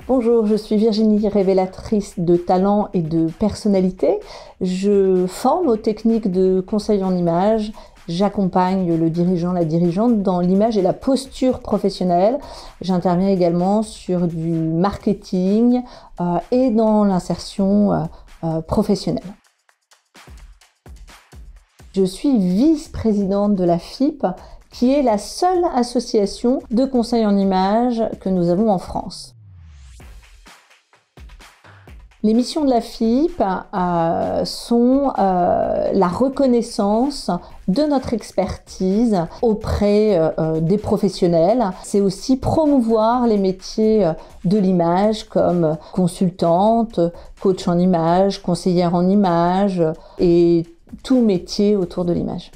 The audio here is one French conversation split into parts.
Bonjour, je suis Virginie, révélatrice de talent et de personnalité. Je forme aux techniques de conseil en image. J'accompagne le dirigeant, la dirigeante dans l'image et la posture professionnelle. J'interviens également sur du marketing et dans l'insertion professionnelle. Je suis vice-présidente de la FIP, qui est la seule association de conseil en image que nous avons en France. Les missions de la FIP sont la reconnaissance de notre expertise auprès des professionnels. C'est aussi promouvoir les métiers de l'image comme consultante, coach en image, conseillère en image et tout métier autour de l'image.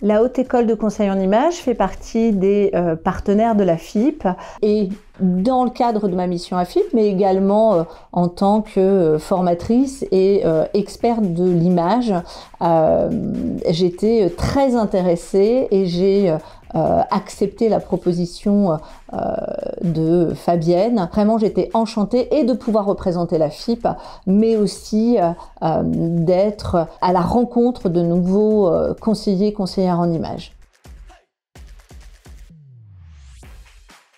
La Haute École de Conseil en Image fait partie des partenaires de la FIP et dans le cadre de ma mission à FIP, mais également en tant que formatrice et experte de l'image, j'étais très intéressée et j'ai accepté la proposition de Fabienne. Vraiment, j'étais enchantée et de pouvoir représenter la FIP, mais aussi d'être à la rencontre de nouveaux conseillers, conseillères en image.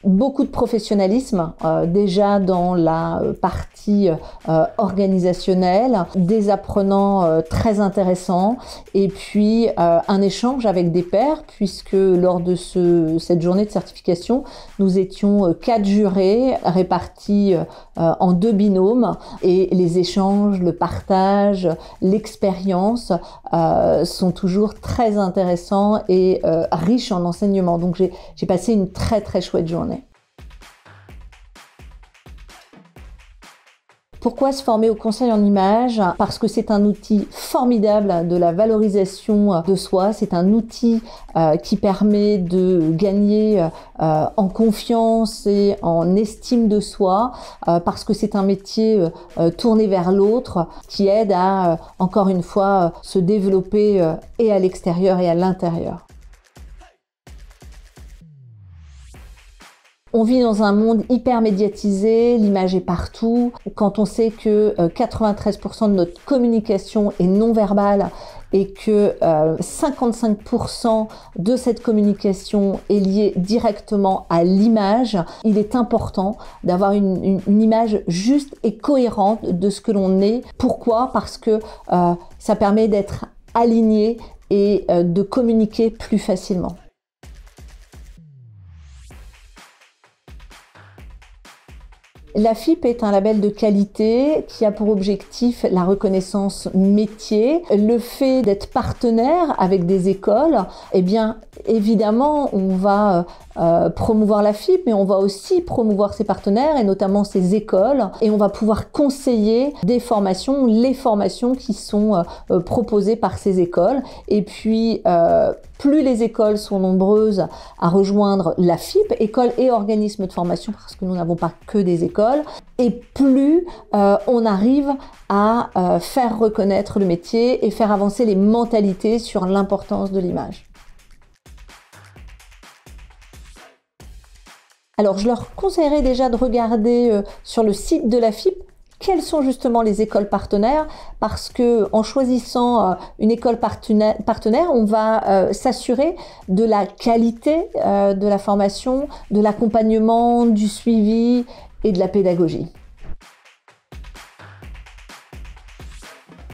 Beaucoup de professionnalisme déjà dans la partie organisationnelle, des apprenants très intéressants et puis un échange avec des pairs puisque lors de cette journée de certification, nous étions 4 jurés répartis en 2 binômes et les échanges, le partage, l'expérience sont toujours très intéressants et riches en enseignements. Donc j'ai passé une très chouette journée. Pourquoi se former au conseil en image? Parce que c'est un outil formidable de la valorisation de soi. C'est un outil qui permet de gagner en confiance et en estime de soi parce que c'est un métier tourné vers l'autre qui aide à, encore une fois, se développer et à l'extérieur et à l'intérieur. On vit dans un monde hyper médiatisé, l'image est partout. Quand on sait que 93% de notre communication est non verbale et que 55% de cette communication est liée directement à l'image, il est important d'avoir une image juste et cohérente de ce que l'on est. Pourquoi? Parce que ça permet d'être aligné et de communiquer plus facilement. La FIP est un label de qualité qui a pour objectif la reconnaissance métier. Le fait d'être partenaire avec des écoles, eh bien, évidemment, on va promouvoir la FIP, mais on va aussi promouvoir ses partenaires et notamment ses écoles. Et on va pouvoir conseiller des formations, les formations qui sont proposées par ces écoles. Et puis, plus les écoles sont nombreuses à rejoindre la FIP, écoles et organismes de formation, parce que nous n'avons pas que des écoles, et plus on arrive à faire reconnaître le métier et faire avancer les mentalités sur l'importance de l'image. Alors, je leur conseillerais déjà de regarder sur le site de la FIP quelles sont justement les écoles partenaires, parce que en choisissant une école partenaire, on va s'assurer de la qualité de la formation, de l'accompagnement, du suivi et de la pédagogie.